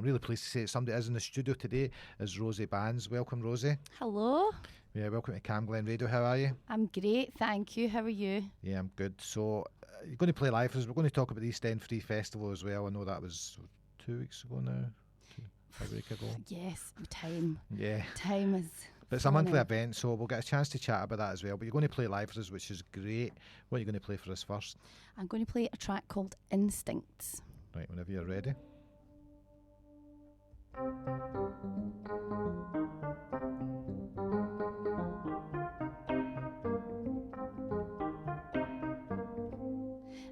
I'm really pleased to say that somebody is in the studio today is Rosie Bands. Welcome, Rosie. Hello. Yeah, welcome to CamGlen Radio. How are you? I'm great, thank you. How are you? Yeah, I'm good. So, you're going to play live for us. We're going to talk about the East End Free Festival as well. I know that was 2 weeks ago now. A week ago. Yes, time. Yeah. Time is... But it's a monthly event, so we'll get a chance to chat about that as well. But you're going to play live for us, which is great. What are you going to play for us first? I'm going to play a track called Instincts. Right, whenever you're ready.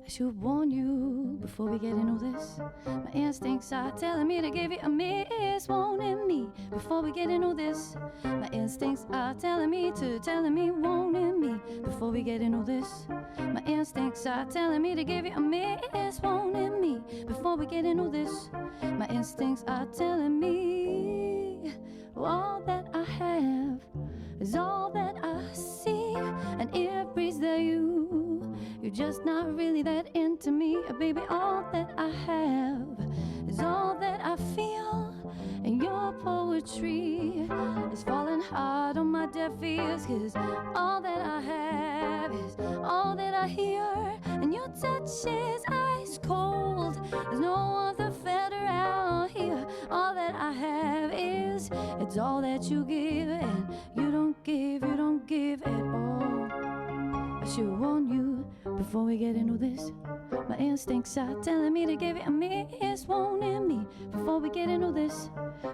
I should warn you before we get into this. My instincts are telling me to give you a miss, warning me before we get into this. My instincts are telling me, warning me before we get into this. My instincts are telling me to give you a miss, warning me before we get into this. My instincts are telling me all that I have is all that I see, and it reads that you're just not really that into me, baby. All that I have is all that I feel, and your poetry is falling hard on my deaf ears, 'cause all that I have is all that I hear, and your touch is ice cold. There's no other felt around here. All that I have is, it's all that you give, and you don't give at all. I should warn you before we get into this. My instincts are telling me to give it a miss, warning me before we get into this.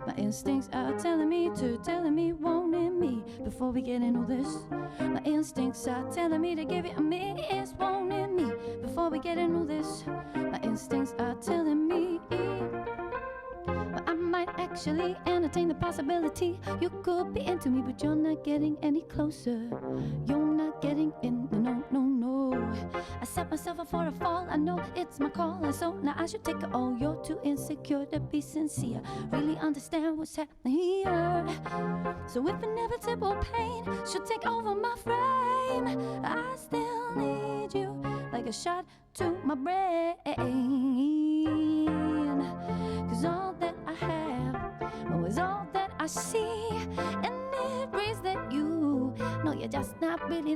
My instincts are telling me, warning me before we get into this. My instincts are telling me to give it a miss, warning me before we get into this. My instincts are telling me I might actually entertain the possibility you could be into me, but you're not getting any closer. You're not getting in, no. I set myself up for a fall, I know it's my call, and so now I should take it all. You're too insecure to be sincere, really understand what's happening here. So if inevitable pain should take over my frame, I still need you like a shot to my brain. 'Cause all that I have is all that I see, and it reads that you're just not really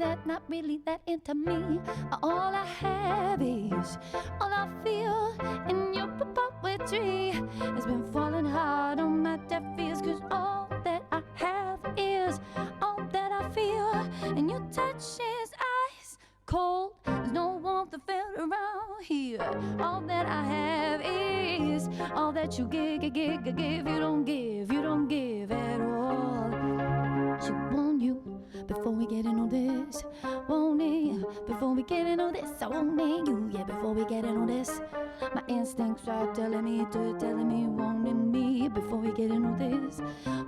that into me. All I have is all I feel, and your poetry has been falling hard on my deaf ears, 'cause all that I have is all that I feel, and your touch is ice cold. There's no warmth to feel around here. All that I have is all that you give. You don't give at all. She warn you before we get into this. Warning before we get into this. I warning you, yeah, before we get into this. My instincts are telling me, warning me before we get into this.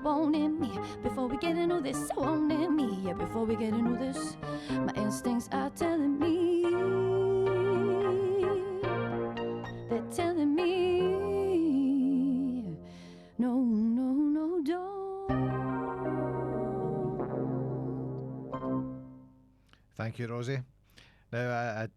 Warning me before we get into this. Warning me, yeah, before we get into this. My instincts are telling me, they're telling me, no, don't. Thank you, Rosie. Now,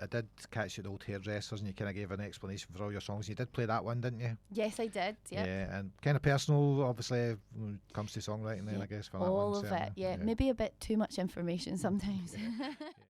I did catch you at the old hairdressers, and you kind of gave an explanation for all your songs. You did play that one, didn't you? Yes, I did. Yep. Yeah, and kind of personal, obviously, when it comes to songwriting. Then I guess for all that one, of it. Yeah, maybe a bit too much information sometimes.